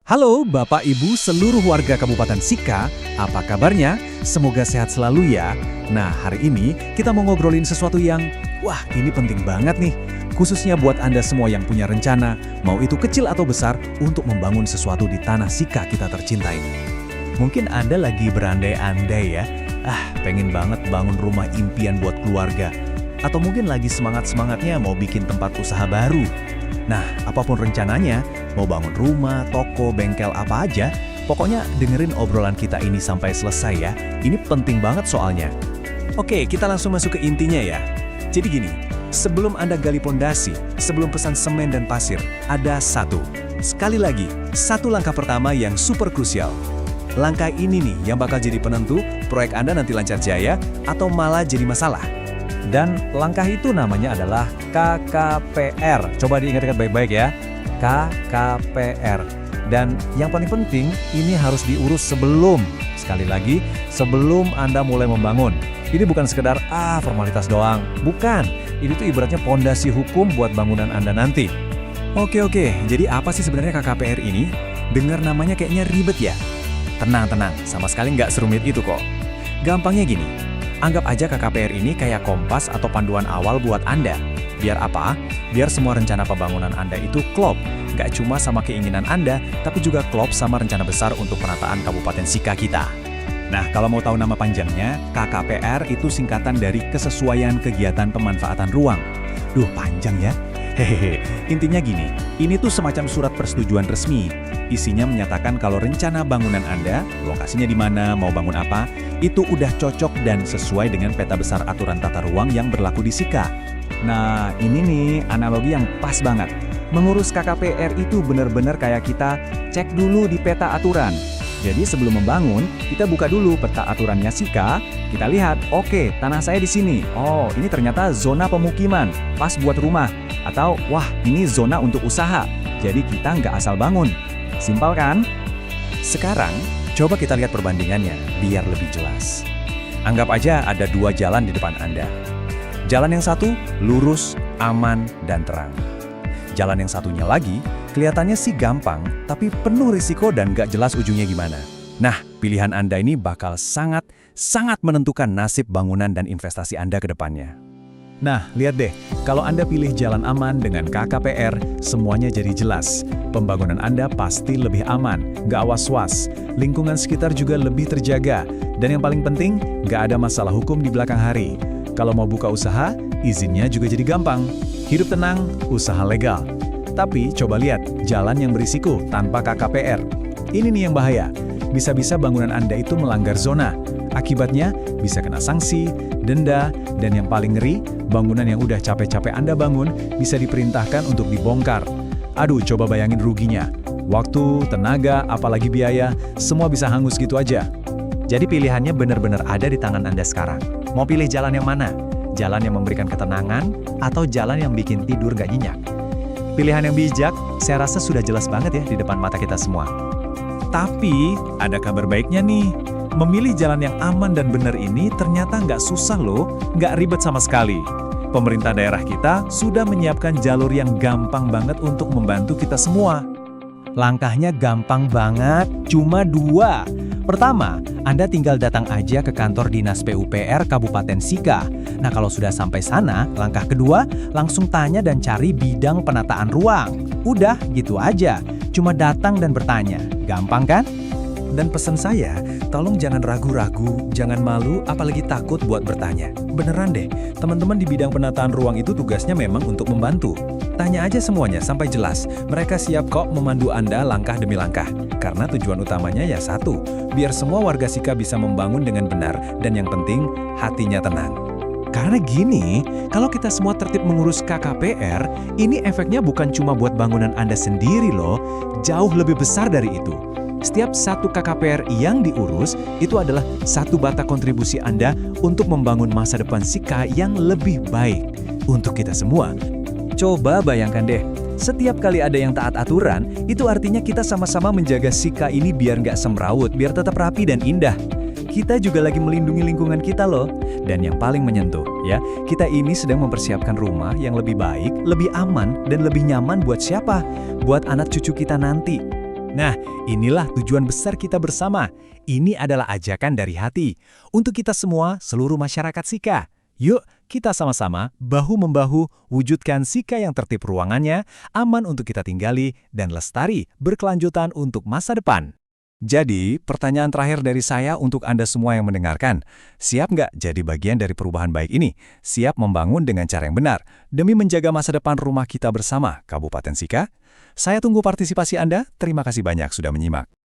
Halo Bapak Ibu seluruh warga Kabupaten Sika, apa kabarnya? Semoga sehat selalu ya. Nah, hari ini kita mau ngobrolin sesuatu yang, wah ini penting banget nih. Khususnya buat Anda semua yang punya rencana, mau itu kecil atau besar, untuk membangun sesuatu di tanah Sika kita tercinta ini. Mungkin Anda lagi berandai-andai ya, pengen banget bangun rumah impian buat keluarga. Atau mungkin lagi semangat-semangatnya mau bikin tempat usaha baru. Nah, apapun rencananya, mau bangun rumah, toko, bengkel, apa aja, pokoknya dengerin obrolan kita ini sampai selesai ya. Ini penting banget soalnya. Oke, kita langsung masuk ke intinya ya. Jadi gini, sebelum Anda gali pondasi, sebelum pesan semen dan pasir, ada sekali lagi, satu langkah pertama yang super krusial. Langkah ini nih yang bakal jadi penentu proyek Anda nanti lancar jaya atau malah jadi masalah. Dan langkah itu namanya adalah KKPR. Coba diingat-ingat baik-baik ya. KKPR. Dan yang paling penting, ini harus diurus sekali lagi, sebelum Anda mulai membangun. Ini bukan sekedar, formalitas doang. Bukan. Ini tuh ibaratnya pondasi hukum buat bangunan Anda nanti. Oke, jadi apa sih sebenarnya KKPR ini? Dengar namanya kayaknya ribet ya? Tenang, sama sekali nggak serumit itu kok. Gampangnya gini, anggap aja KKPR ini kayak kompas atau panduan awal buat Anda. Biar apa? Biar semua rencana pembangunan Anda itu klop. Nggak cuma sama keinginan Anda, tapi juga klop sama rencana besar untuk penataan Kabupaten Sika kita. Nah, kalau mau tahu nama panjangnya, KKPR itu singkatan dari Kesesuaian Kegiatan Pemanfaatan Ruang. Duh, panjang ya? Hehehe, intinya gini, ini tuh semacam surat persetujuan resmi. Isinya menyatakan kalau rencana bangunan Anda, lokasinya di mana, mau bangun apa, itu udah cocok dan sesuai dengan peta besar aturan tata ruang yang berlaku di Sika. Nah, ini nih analogi yang pas banget. Mengurus KKPR itu benar-benar kayak kita cek dulu di peta aturan. Jadi sebelum membangun, kita buka dulu peta aturannya Sika, kita lihat, oke, tanah saya di sini. Oh, ini ternyata zona pemukiman, pas buat rumah. Atau, wah, ini zona untuk usaha. Jadi kita nggak asal bangun. Simpel kan? Sekarang, coba kita lihat perbandingannya, biar lebih jelas. Anggap aja ada dua jalan di depan Anda. Jalan yang satu, lurus, aman, dan terang. Jalan yang satunya lagi, kelihatannya sih gampang, tapi penuh risiko dan nggak jelas ujungnya gimana. Nah, pilihan Anda ini bakal sangat menentukan nasib bangunan dan investasi Anda ke depannya. Nah, lihat deh, kalau Anda pilih jalan aman dengan KKPR, semuanya jadi jelas. Pembangunan Anda pasti lebih aman, nggak was-was. Lingkungan sekitar juga lebih terjaga. Dan yang paling penting, nggak ada masalah hukum di belakang hari. Kalau mau buka usaha, izinnya juga jadi gampang. Hidup tenang, usaha legal. Tapi coba lihat, jalan yang berisiko tanpa KKPR. Ini nih yang bahaya. Bisa-bisa bangunan Anda itu melanggar zona. Akibatnya bisa kena sanksi, denda, dan yang paling ngeri, bangunan yang udah capek-capek Anda bangun bisa diperintahkan untuk dibongkar. Aduh, coba bayangin ruginya. Waktu, tenaga, apalagi biaya, semua bisa hangus gitu aja. Jadi pilihannya benar-benar ada di tangan Anda sekarang. Mau pilih jalan yang mana? Jalan yang memberikan ketenangan atau jalan yang bikin tidur nggak nyenyak? Pilihan yang bijak, saya rasa sudah jelas banget ya di depan mata kita semua. Tapi, ada kabar baiknya nih. Memilih jalan yang aman dan benar ini ternyata nggak susah loh, nggak ribet sama sekali. Pemerintah daerah kita sudah menyiapkan jalur yang gampang banget untuk membantu kita semua. Langkahnya gampang banget, cuma 2. Pertama, Anda tinggal datang aja ke kantor Dinas PUPR Kabupaten Sika. Nah, kalau sudah sampai sana, langkah kedua, langsung tanya dan cari bidang penataan ruang. Udah, gitu aja. Cuma datang dan bertanya. Gampang kan? Dan pesan saya, tolong jangan ragu-ragu, jangan malu, apalagi takut buat bertanya. Beneran deh, teman-teman di bidang penataan ruang itu tugasnya memang untuk membantu. Tanya aja semuanya sampai jelas. Mereka siap kok memandu Anda langkah demi langkah. Karena tujuan utamanya ya satu, biar semua warga Sika bisa membangun dengan benar, dan yang penting, hatinya tenang. Karena gini, kalau kita semua tertib mengurus KKPR, ini efeknya bukan cuma buat bangunan Anda sendiri loh, jauh lebih besar dari itu. Setiap satu KKPR yang diurus, itu adalah satu bata kontribusi Anda untuk membangun masa depan Sika yang lebih baik untuk kita semua. Coba bayangkan deh, setiap kali ada yang taat aturan, itu artinya kita sama-sama menjaga Sika ini biar nggak semrawut, biar tetap rapi dan indah. Kita juga lagi melindungi lingkungan kita loh. Dan yang paling menyentuh, ya, kita ini sedang mempersiapkan rumah yang lebih baik, lebih aman, dan lebih nyaman buat siapa? Buat anak cucu kita nanti. Nah, inilah tujuan besar kita bersama. Ini adalah ajakan dari hati. Untuk kita semua, seluruh masyarakat Sika. Yuk, kita sama-sama, bahu-membahu, wujudkan Sika yang tertib ruangannya, aman untuk kita tinggali, dan lestari, berkelanjutan untuk masa depan. Jadi, pertanyaan terakhir dari saya untuk Anda semua yang mendengarkan. Siap nggak jadi bagian dari perubahan baik ini? Siap membangun dengan cara yang benar, demi menjaga masa depan rumah kita bersama, Kabupaten Sika? Saya tunggu partisipasi Anda. Terima kasih banyak sudah menyimak.